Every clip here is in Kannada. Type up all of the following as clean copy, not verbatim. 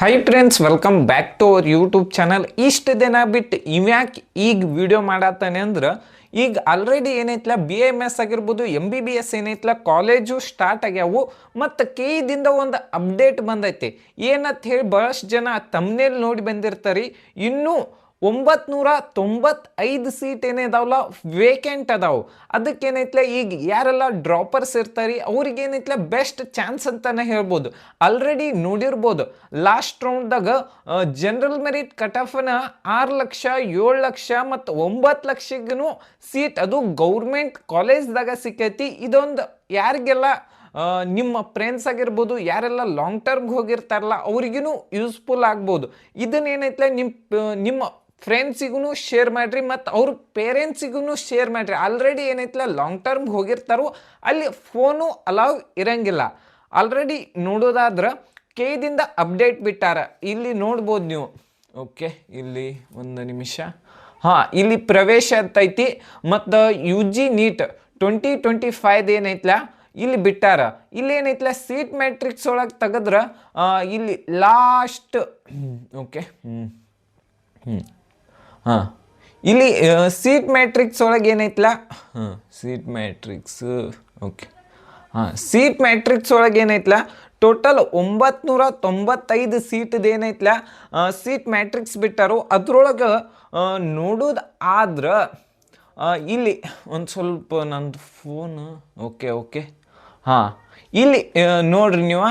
High friends, welcome back to our YouTube channel. ಇಷ್ಟು ದಿನ ಬಿಟ್ಟು ಇವ್ಯಾಕೆ ಈಗ ವಿಡಿಯೋ ಮಾಡತ್ತಾನೆ ಅಂದ್ರೆ ಈಗ ಆಲ್ರೆಡಿ ಏನೈತ್ಲ BAMS ಆಗಿರ್ಬೋದು, MBBS ಏನೈತ್ಲ ಕಾಲೇಜು ಸ್ಟಾರ್ಟ್ ಆಗ್ಯಾವು. ಮತ್ತು KEದಿಂದ ಒಂದು ಅಪ್ಡೇಟ್ ಬಂದೈತಿ. ಏನಂತ ಹೇಳಿ ಭಾಳಷ್ಟು ಜನ ತಮ್ಮನೇಲಿ ನೋಡಿ ಬಂದಿರ್ತಾರೆ. ಇನ್ನೂ 995 ಸೀಟ್ ಏನಿದಾವಲ್ಲ ವೇಕೆಂಟ್ ಅದಾವು. ಅದಕ್ಕೇನೈತ್ಲ ಈಗ ಯಾರೆಲ್ಲ ಡ್ರಾಪರ್ಸ್ ಇರ್ತಾರೆ ಅವ್ರಿಗೇನೈತ್ಲ ಬೆಸ್ಟ್ ಚಾನ್ಸ್ ಅಂತಾನೆ ಹೇಳ್ಬೋದು. ಆಲ್ರೆಡಿ ನೋಡಿರ್ಬೋದು ಲಾಸ್ಟ್ ರೌಂಡ್ದಾಗ ಜನರಲ್ ಮೆರಿಟ್ ಕಟ್ ಆಫ್ನ 6 ಲಕ್ಷ 7 ಲಕ್ಷ ಮತ್ತು 9 ಲಕ್ಷಗೂ ಸೀಟ್ ಅದು ಗೌರ್ಮೆಂಟ್ ಕಾಲೇಜ್ದಾಗ ಸಿಕ್ಕೈತಿ. ಇದೊಂದು ಯಾರಿಗೆಲ್ಲ ನಿಮ್ಮ ಫ್ರೆಂಡ್ಸ್ ಆಗಿರ್ಬೋದು, ಯಾರೆಲ್ಲ ಲಾಂಗ್ ಟರ್ಮ್ಗೆ ಹೋಗಿರ್ತಾರಲ್ಲ ಅವ್ರಿಗೂ ಯೂಸ್ಫುಲ್ ಆಗ್ಬೋದು. ಇದನ್ನೇನೈತ್ಲ ನಿಮ್ಮ ಫ್ರೆಂಡ್ಸಿಗೂ ಶೇರ್ ಮಾಡಿರಿ ಮತ್ತು ಅವ್ರ ಪೇರೆಂಟ್ಸಿಗೂ ಶೇರ್ ಮಾಡಿರಿ. ಆಲ್ರೆಡಿ ಏನೈತಲ್ಲ ಲಾಂಗ್ ಟರ್ಮ್ಗೆ ಹೋಗಿರ್ತಾರೋ ಅಲ್ಲಿ ಫೋನು ಅಲೌ ಇರಂಗಿಲ್ಲ. ಆಲ್ರೆಡಿ ನೋಡೋದಾದ್ರೆ KEದಿಂದ ಅಪ್ಡೇಟ್ ಬಿಟ್ಟಾರ. ಇಲ್ಲಿ ನೋಡ್ಬೋದು ನೀವು. ಓಕೆ, ಇಲ್ಲಿ ಒಂದು ನಿಮಿಷ. ಇಲ್ಲಿ ಪ್ರವೇಶ ಅಂತೈತಿ ಮತ್ತು UG NEET 2025 ಏನೈತ್ಲ ಇಲ್ಲಿ ಬಿಟ್ಟಾರ. ಇಲ್ಲಿ ಏನೈತ್ಲ ಸೀಟ್ ಮ್ಯಾಟ್ರಿಕ್ಸ್ ಒಳಗೆ ತೆಗೆದ್ರೆ ಇಲ್ಲಿ ಲಾಸ್ಟ್ ಓಕೆ ಇಲ್ಲಿ ಸೀಟ್ ಮ್ಯಾಟ್ರಿಕ್ಸ್ ಒಳಗೆ ಏನೈತ್ಲ seat matrix okay seat matrix ಒಳಗೆ ಏನೈತ್ಲ ಟೋಟಲ್ 995 ಸೀಟ್ದು ಏನೈತ್ಲ ಸೀಟ್ ಮ್ಯಾಟ್ರಿಕ್ಸ್ ಬಿಟ್ಟಾರು. ಅದ್ರೊಳಗೆ ನೋಡೋದು ಆದ್ರೆ ಇಲ್ಲಿ ಒಂದು ಸ್ವಲ್ಪ ನಂದು ಫೋನು ಓಕೆ ಇಲ್ಲಿ ನೋಡ್ರಿ ನೀವು.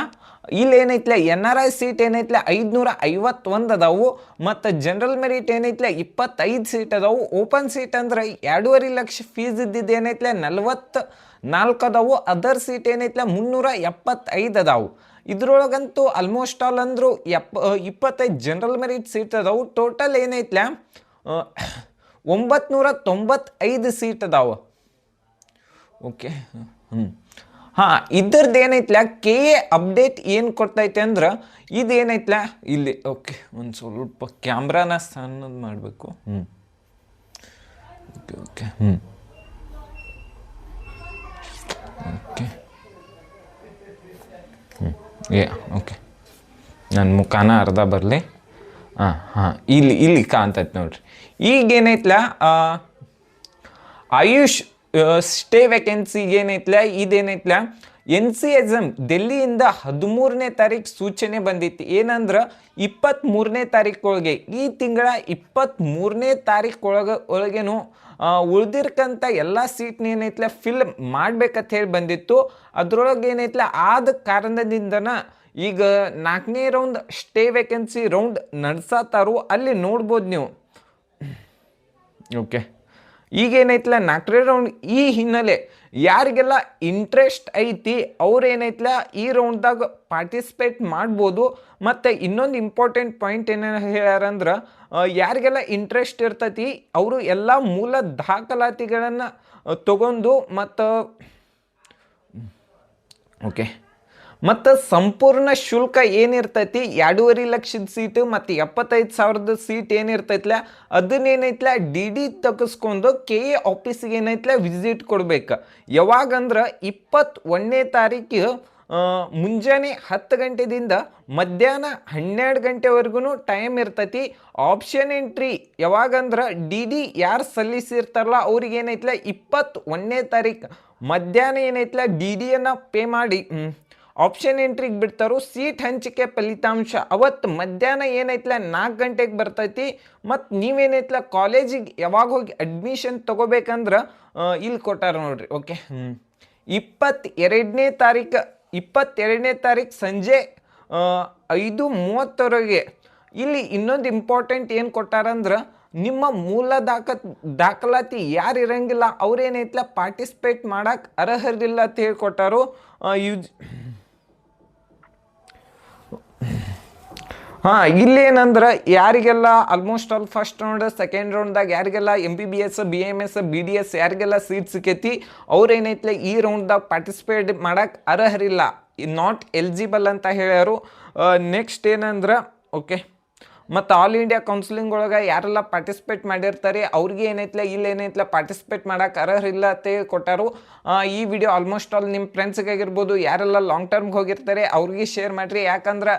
ಇಲ್ಲಿ ಏನೈತ್ಲ NRI ಸೀಟ್ ಏನೈತ್ಲ 551 ಅದಾವು ಮತ್ತು ಜನರಲ್ ಮೆರಿಟ್ ಏನೈತ್ಲ 25 ಸೀಟ್ ಅದಾವು. ಓಪನ್ ಸೀಟ್ ಅಂದ್ರೆ 2.5 ಲಕ್ಷ ಫೀಸ್ ಇದ್ದಿದ್ದು ಏನೈತ್ಲ 44 ಅದಾವು. ಅದರ್ ಸೀಟ್ ಏನೈತ್ಲ 375 ಅದಾವು. ಇದ್ರೊಳಗಂತೂ ಆಲ್ಮೋಸ್ಟ್ ಆಲ್ ಅಂದ್ರು 25 ಜನರಲ್ ಮೆರಿಟ್ ಸೀಟ್ ಅದಾವು. ಟೋಟಲ್ ಏನೈತ್ಲ 995 ಸೀಟ್ ಅದಾವು. ಓಕೆ ಇದ್ರದ್ದು ಏನೈತ್ಲ KE ಅಪ್ಡೇಟ್ ಏನು ಕೊಡ್ತೈತೆ ಅಂದ್ರೆ ಇದೇನೈತ್ಲ ಇಲ್ಲಿ ಓಕೆ ಒಂದು ಸ್ವಲ್ಪ ಕ್ಯಾಮ್ರಾನ ಸಣ್ಣದು ಮಾಡಬೇಕು. ಓಕೆ ಓಕೆ ನನ್ನ ಮುಖಾನ ಅರ್ಧ ಬರಲಿ. ಇಲ್ಲಿ ಕಾಣ್ತೈತೆ ನೋಡ್ರಿ. ಈಗೇನೈತ್ಲ ಆಯುಷ್ ಸ್ಟೇ ವೇಕೆನ್ಸಿಗೆ ಏನೈತ್ಲ ಇದೇನೈತ್ಲ NCSM ಡೆಲ್ಲಿಯಿಂದ 13ನೇ ತಾರೀಕು ಸೂಚನೆ ಬಂದಿತ್ತು. ಏನಂದ್ರೆ 23ನೇ ತಾರೀಕೊಳಗೆ ಈ ತಿಂಗಳ 23ನೇ ಒಳಗೇನು ಉಳ್ದಿರ್ಕಂತ ಎಲ್ಲ ಸೀಟ್ನ ಏನೈತ್ಲ ಫಿಲ್ ಮಾಡ್ಬೇಕಂತ ಹೇಳಿ ಬಂದಿತ್ತು. ಅದ್ರೊಳಗೆ ಏನೈತ್ಲ ಆದ ಕಾರಣದಿಂದನ ಈಗ 4ನೇ ರೌಂಡ್ ಸ್ಟೇ ವೇಕೆನ್ಸಿ ರೌಂಡ್ ನಡೆಸತ್ತಾರು. ಅಲ್ಲಿ ನೋಡ್ಬೋದು ನೀವು. ಓಕೆ ಈಗೇನೈತ್ಲ 4ನೇ ರೌಂಡ್ ಈ ಹಿನ್ನೆಲೆ ಯಾರಿಗೆಲ್ಲ ಇಂಟ್ರೆಸ್ಟ್ ಐತಿ ಅವ್ರೇನೈತ್ಲ ಈ ರೌಂಡ್ದಾಗ ಪಾರ್ಟಿಸಿಪೇಟ್ ಮಾಡ್ಬೋದು. ಮತ್ತು ಇನ್ನೊಂದು ಇಂಪಾರ್ಟೆಂಟ್ ಪಾಯಿಂಟ್ ಏನೇನು ಹೇಳ್ಯಾರಂದ್ರೆ ಯಾರಿಗೆಲ್ಲ ಇಂಟ್ರೆಸ್ಟ್ ಇರ್ತೈತಿ ಅವರು ಎಲ್ಲ ಮೂಲ ದಾಖಲಾತಿಗಳನ್ನು ತಗೊಂಡು ಮತ್ತು ಸಂಪೂರ್ಣ ಶುಲ್ಕ ಏನಿರ್ತೈತಿ 2.5 ಲಕ್ಷದ ಸೀಟು ಮತ್ತು 75,000 ಸೀಟ್ ಏನಿರ್ತೈತ್ಲ ಅದನ್ನೇನೈತ್ಲ DD ತೆಗೆಸ್ಕೊಂಡು KE ಆಫೀಸಿಗೆ ಏನೈತ್ಲ ವಿಸಿಟ್ ಕೊಡ್ಬೇಕು. ಯಾವಾಗಂದ್ರೆ 21ನೇ ತಾರೀಕು ಮುಂಜಾನೆ 10 ಗಂಟೆದಿಂದ ಮಧ್ಯಾಹ್ನ 12 ಗಂಟೆವರೆಗೂ ಟೈಮ್ ಇರ್ತೈತಿ. ಆಪ್ಷನ್ ಎಂಟ್ರಿ ಯಾವಾಗಂದ್ರೆ DD ಯಾರು ಸಲ್ಲಿಸಿರ್ತಾರಲ್ಲ ಅವ್ರಿಗೆ ಏನೈತ್ಲ 21ನೇ ತಾರೀಕು ಮಧ್ಯಾಹ್ನ ಏನೈತ್ಲ DDಯನ್ನು ಪೇ ಮಾಡಿ ಆಪ್ಷನ್ ಎಂಟ್ರಿಗೆ ಬಿಡ್ತಾರೋ. ಸೀಟ್ ಹಂಚಿಕೆ ಫಲಿತಾಂಶ ಅವತ್ತು ಮಧ್ಯಾಹ್ನ ಏನೈತ್ಲ 4 ಗಂಟೆಗೆ ಬರ್ತೈತಿ. ಮತ್ತು ನೀವೇನೈತ್ಲ ಕಾಲೇಜಿಗೆ ಯಾವಾಗ ಹೋಗಿ ಅಡ್ಮಿಷನ್ ತೊಗೋಬೇಕಂದ್ರೆ ಇಲ್ಲಿ ಕೊಟ್ಟಾರ ನೋಡ್ರಿ. ಓಕೆ 22ನೇ ತಾರೀಕು ಸಂಜೆ 5:30ವರೆಗೆ. ಇಲ್ಲಿ ಇನ್ನೊಂದು ಇಂಪಾರ್ಟೆಂಟ್ ಏನು ಕೊಟ್ಟಾರಂದ್ರೆ ನಿಮ್ಮ ಮೂಲ ದಾಖಲಾತಿ ಯಾರು ಇರಂಗಿಲ್ಲ ಅವ್ರೇನೈತ್ಲ ಪಾರ್ಟಿಸಿಪೇಟ್ ಮಾಡಕ್ಕೆ ಅರ್ಹರಿಲ್ಲ ಅಂತ ಹೇಳ್ಕೊಟ್ಟಾರು. ಇಲ್ಲೇನಂದ್ರೆ ಯಾರಿಗೆಲ್ಲ almost all first round second ರೌಂಡ್ದಾಗ ಯಾರಿಗೆಲ್ಲ MBBS BAMS BDS ಯಾರಿಗೆಲ್ಲ ಸೀಟ್ ಸಿಕ್ಕೈತಿ ಅವ್ರೇನೈತ್ಲ ಈ ರೌಂಡ್ದಾಗ ಪಾರ್ಟಿಸಿಪೇಟ್ ಮಾಡಕ್ಕೆ ಅರ್ಹರಿಲ್ಲ, ನಾಟ್ ಎಲಿಜಿಬಲ್ ಅಂತ ಹೇಳ್ಯಾರು. ನೆಕ್ಸ್ಟ್ ಏನಂದ್ರೆ ಓಕೆ ಮತ್ತು ಆಲ್ ಇಂಡಿಯಾ ಕೌನ್ಸಿಲಿಂಗ್ ಒಳಗೆ ಯಾರೆಲ್ಲ ಪಾರ್ಟಿಸಿಪೇಟ್ ಮಾಡಿರ್ತಾರೆ ಅವ್ರಿಗೆ ಏನೈತ್ಲ ಇಲ್ಲಿ ಏನೈತ್ಲ ಪಾರ್ಟಿಸಿಪೇಟ್ ಮಾಡೋಕೆ ಅರ್ಹರಿಲ್ಲ ಅಂತ ಕೊಟ್ಟಾರು. ಈ ವಿಡಿಯೋ ಆಲ್ಮೋಸ್ಟ್ ಆಲ್ ನಿಮ್ಮ ಫ್ರೆಂಡ್ಸ್ಗೆ ಆಗಿರ್ಬೋದು, ಯಾರೆಲ್ಲ ಲಾಂಗ್ ಟರ್ಮ್ಗೆ ಹೋಗಿರ್ತಾರೆ ಅವ್ರಿಗೆ ಶೇರ್ ಮಾಡಿರಿ. ಯಾಕಂದ್ರೆ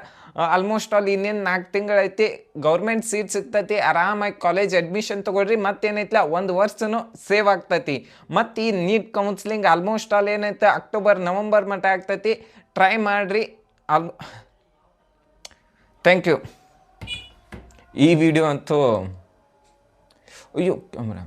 ಆಲ್ಮೋಸ್ಟ್ ಆಲ್ ಇನ್ನೇನು 4 ತಿಂಗಳೈತಿ, ಗೌರ್ಮೆಂಟ್ ಸೀಟ್ ಸಿಗ್ತೈತಿ, ಆರಾಮಾಗಿ ಕಾಲೇಜ್ ಅಡ್ಮಿಷನ್ ತೊಗೊಳ್ರಿ. ಮತ್ತೇನೈತ್ಲ 1 ವರ್ಷನೂ ಸೇವ್ ಆಗ್ತೈತಿ. ಮತ್ತು ಈ ನೀಟ್ ಕೌನ್ಸಿಲಿಂಗ್ ಆಲ್ಮೋಸ್ಟ್ ಆಲ್ ಏನೈತೆ ಅಕ್ಟೋಬರ್ ನವಂಬರ್ ಮಟ್ಟ ಆಗ್ತೈತಿ. ಟ್ರೈ ಮಾಡಿರಿ. Thank you. ಈ ವಿಡಿಯೋ ಅಂತೂ ಅಯ್ಯೋ ಕ್ಯಾಮ್ರಾ